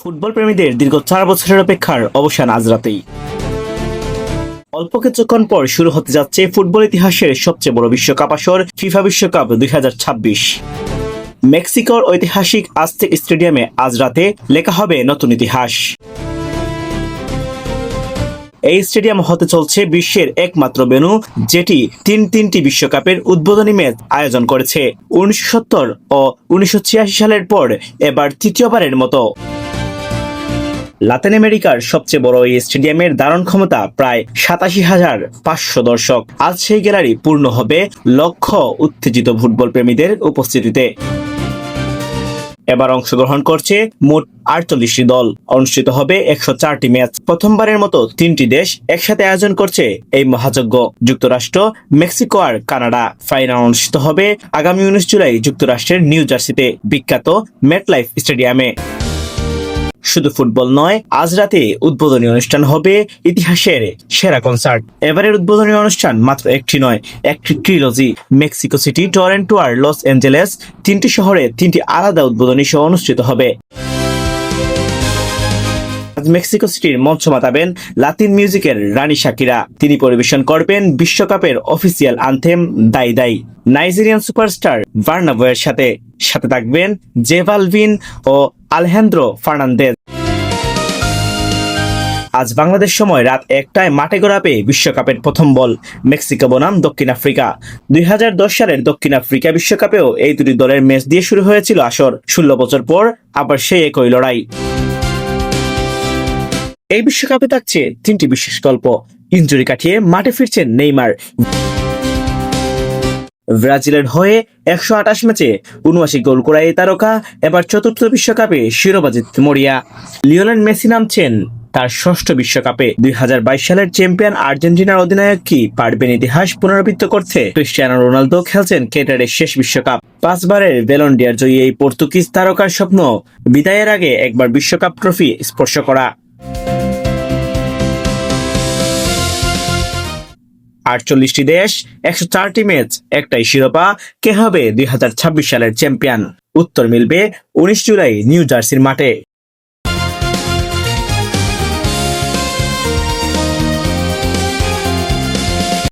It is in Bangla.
ফুটবল প্রেমীদের দীর্ঘ 4 বছরের অপেক্ষার অবসান আজ রাতেই। অল্প কিছুক্ষণ পর শুরু হতে যাচ্ছে ফুটবল ইতিহাসের সবচেয়ে বড় বিশ্বকাপ আসর ফিফা বিশ্বকাপ 2026। মেক্সিকোর ঐতিহাসিক আজতেক স্টেডিয়ামে আজ রাতে লেখা হবে নতুন ইতিহাস। এই স্টেডিয়াম হতে চলছে বিশ্বের একমাত্র ভেন্যু যেটি তিনটি বিশ্বকাপের উদ্বোধনী ম্যাচ আয়োজন করেছে। 1970 ও 1986 সালের পর এবার তৃতীয়বারের মতো। লাতিন আমেরিকার সবচেয়ে বড় এই স্টেডিয়ামের ধারণ ক্ষমতা প্রায় 87,500 দর্শক। আজ সেই গ্যালারি পূর্ণ হবে লক্ষ উত্তেজিত ফুটবল প্রেমীদের উপস্থিতিতে। এবার অংশগ্রহণ করছে মোট 48টি দল। অনুষ্ঠিত হবে 104টি ম্যাচ। প্রথমবারের মতো 3টি দেশ একসাথে আয়োজন করছে এই মহাযজ্ঞ, যুক্তরাষ্ট্র, মেক্সিকো আর কানাডা। ফাইনাল অনুষ্ঠিত হবে আগামী 19 জুলাই যুক্তরাষ্ট্রের নিউ জার্সিতে মেট মেটলাইফ স্টেডিয়ামে। শুধু ফুটবল নয়, আজ রাতে উদ্বোধনী অনুষ্ঠান হবে ইতিহাসের সেরা কনসার্ট। এবারের উদ্বোধনী অনুষ্ঠান মাত্র একটি নয়, একটি ট্রিলজি। মেক্সিকো সিটি, টরন্টো আর লস অ্যাঞ্জেলেস 3টি শহরে 3টি আলাদা উদ্বোধনী শো অনুষ্ঠিত হবে। আজ মেক্সিকো সিটির মঞ্চ মাতাবেন লাতিন মিউজিকের রানী শাকিরা। তিনি পরিবেশন করবেন বিশ্বকাপের অফিসিয়াল আনথেম দাই দাই। নাইজেরিয়ান সুপারস্টার বার্নাবোয়ের সাথে থাকবেন জে বালভিন ও আলেহান্দ্রো ফার্নান্দেজ। আজ বাংলাদেশ সময় রাত 1টায় মাঠে গড়াবে বিশ্বকাপের প্রথম বল। মেক্সিকো বনাম দক্ষিণ আফ্রিকা। 2010 সালের দক্ষিণ আফ্রিকা বিশ্বকাপেও এই দুটি দলের ম্যাচ দিয়ে শুরু হয়েছিল আসর। 16 বছর পর আবার সেই একই লড়াই। এই বিশ্বকাপে থাকছে 3টি বিশেষ গল্প। ইনজুরি কাটিয়ে মাঠে ফিরছেন নেইমার। ব্রাজিলের হয়ে 128 ম্যাচে 79 গোল করা এই তারকা এবার চতুর্থ বিশ্বকাপে শিরোপা জিততে মরিয়া। লিওনেল মেসি নামছেন তার ষষ্ঠ বিশ্বকাপে। 2022 সালের চ্যাম্পিয়ন আর্জেন্টিনার অধিনায়ক কি পারবেন ইতিহাস পুনরাবৃত্তি করতে? ক্রিস্টিয়ানো রোনালদো খেলছেন কেটারের শেষ বিশ্বকাপ। 5 বারের ব্যালন ডি'অর জয়ী এই পর্তুগিজ তারকার স্বপ্ন বিদায়ের আগে একবার বিশ্বকাপ ট্রফি স্পর্শ করা। 48টি দেশ, 104টি ম্যাচ, একটাই শিরোপা। কে হবে 2026 সালের চ্যাম্পিয়ন? উত্তর মিলবে 19 জুলাই নিউ জার্সির মাঠে।